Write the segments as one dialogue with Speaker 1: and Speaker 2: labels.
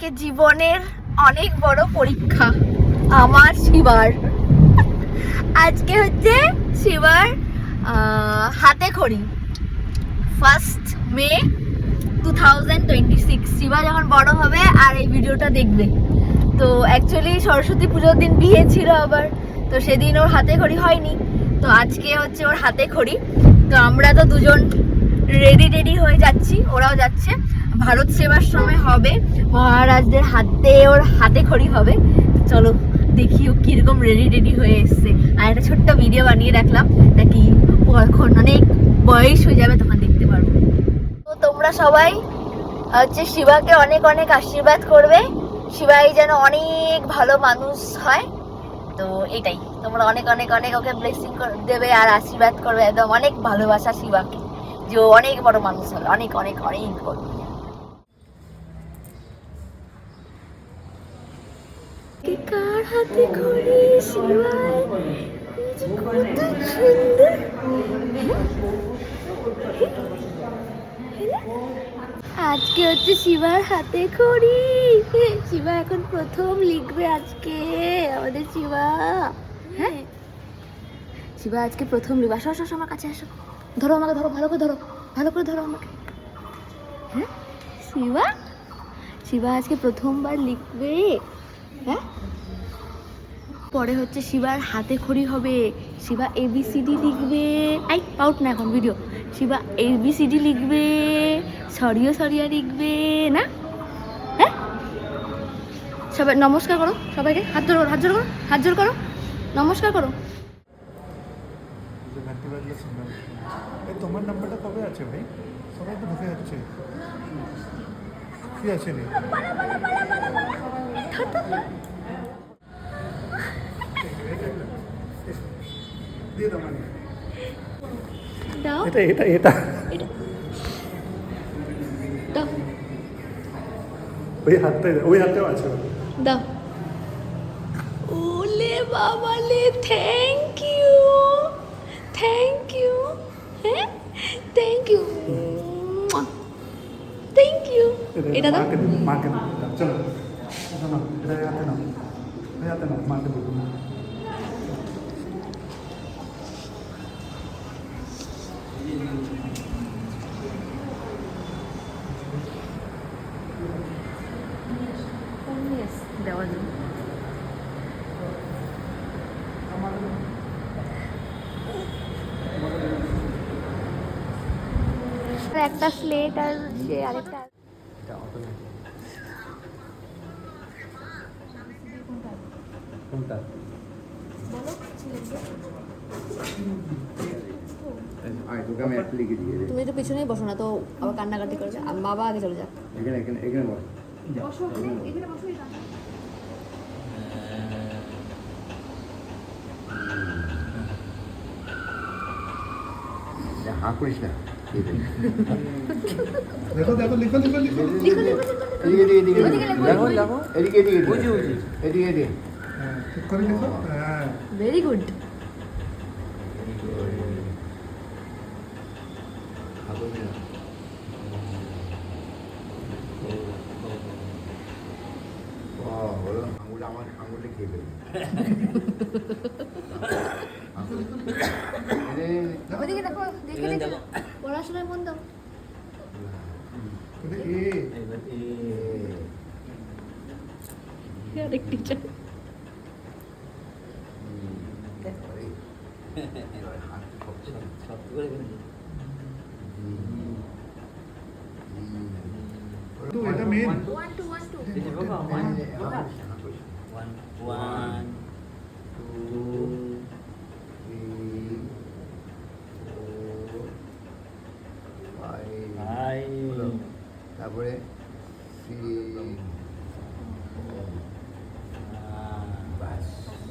Speaker 1: আজকে জীবনের অনেক বড় পরীক্ষা আমার শিবার। আজকে হচ্ছে শিবার হাতে খড়ি 1 মে 2026। শিবা যখন বড় হবে আর এই ভিডিওটা দেখবে, তো অ্যাকচুয়ালি সরস্বতী পুজোর দিন বিয়ে ছিল আবার, তো সেদিন ওর হাতে খড়ি হয়নি, তো আজকে হচ্ছে ওর হাতে খড়ি। তো আমরা তো দুজন রেডি হয়ে যাচ্ছি, ওরাও যাচ্ছে। ভারত সেবাশ্রমে হবে, মহারাজদের হাতে ওর হাতে খড়ি হবে। চলো দেখি ও কিরকম রেডি হয়ে এসছে। আর একটা ছোট্ট ভিডিও বানিয়ে রাখলাম, নাকি ও এখন অনেক বয়স হয়ে যাবে তখন দেখতে পারবো। তো তোমরা সবাই হচ্ছে শিবাকে অনেক অনেক আশীর্বাদ করবে, শিবাই যেন অনেক ভালো মানুষ হয়। তো এটাই, তোমরা অনেক অনেক অনেক ওকে ব্লেসিং দেবে আর আশীর্বাদ করবে, একদম অনেক ভালোবাসা শিবাকে, যে ও অনেক বড় মানুষ হবে, অনেক অনেক অনেক বড়। কার হাতে খড়ি শিবাই, কত সুন্দর। আজকে হচ্ছে শিবার হাতে খড়ি। শিবা এখন প্রথম লিখবে আজকে, আমাদের শিবা। হ্যাঁ, শিবা আজকে প্রথম লিখবে। আসো আসো আমার কাছে আসো, ধরো আমাকে, ধরো ভালো করে ধরো, ভালো করে ধরো আমাকে। হ্যাঁ শিবা, শিবা আজকে প্রথমবার লিখবে। হ্যাঁ, পরে হচ্ছে শিবার হাতে খড়ি হবে, শিবা ABCD লিখবে। আই আউট না এখন ভিডিও। শিবা ABCD লিখবে, সরিয়া লিখবে না। হ্যাঁ, সবাই নমস্কার করো, সবাইকে হাত জোর করো, হাত জোর করো, নমস্কার করো।
Speaker 2: তোমার নাম্বারটা কবে আছে ভাই? সবাই তো ঢুকে যাচ্ছে, কি আছে রে? দিয়ে দাও মানে
Speaker 1: দাও,
Speaker 2: এটা এটা এটা
Speaker 1: দাও,
Speaker 2: ওই হাতেও আছে।
Speaker 1: দাও। ওলে বাবালে, থ্যাংক ইউ, থ্যাংক ইউ। হ্যাঁ, থ্যাংক ইউ, থ্যাংক ইউ। এটা দাও,
Speaker 2: মাকে দাও, চলো শোনো, এটা হাতে নাও, এই হাতে নাও, মাকে বলবো।
Speaker 1: দেওয়ার জন্য একটা স্লেট আর যে আরেকটা
Speaker 2: কোনটা?
Speaker 1: তুমি একটু পিছনেই বসো না তো, আবার কান্নাকাটি করবে। বাবা আগে চলে যাক।
Speaker 2: এখানে এখানে এখানে
Speaker 1: বসো, এখানে বসো।
Speaker 2: হাঁ করিস না। দেখো দেখো, লিখো লিখো লিখো
Speaker 1: এদিকে
Speaker 2: দেখো দেখো, এদিকে এদিকে বুঝি এদিকে এদিকে, হ্যাঁ ঠিক করে লিখো। হ্যাঁ,
Speaker 1: ভেরি গুড।
Speaker 2: আমার আঙুলে খেয়ে ফেলবে।
Speaker 1: ওদিকে দেখো, দেখে দেখো, পড়াশোনায় মন দাও। আরেক টিচার
Speaker 2: এটা মেন
Speaker 1: 1 2 1 2
Speaker 3: 1 2
Speaker 2: তারপরে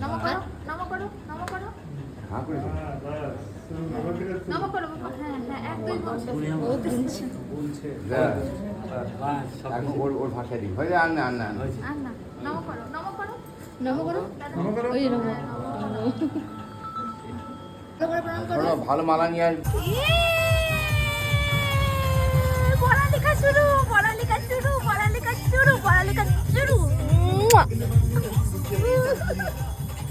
Speaker 1: নমো করো, নমো করো, নমো করো,
Speaker 2: হ্যাঁ করে
Speaker 1: নমো করো। হ্যাঁ হ্যাঁ, এক দুই বলছে,
Speaker 3: বলছে
Speaker 2: ওর ভাষা দিই হয় আর না আর না
Speaker 1: আর না, নমো করো, নমো করো, নমো করো,
Speaker 2: নমো করো।
Speaker 1: ওই নমো। প্রণাম করো।
Speaker 2: ভালো মালা নিয়ে আসবে।
Speaker 1: পড়ালেখা শুরু, পড়ালেখা শুরু, পড়ালেখা শুরু, পড়ালেখা বাবা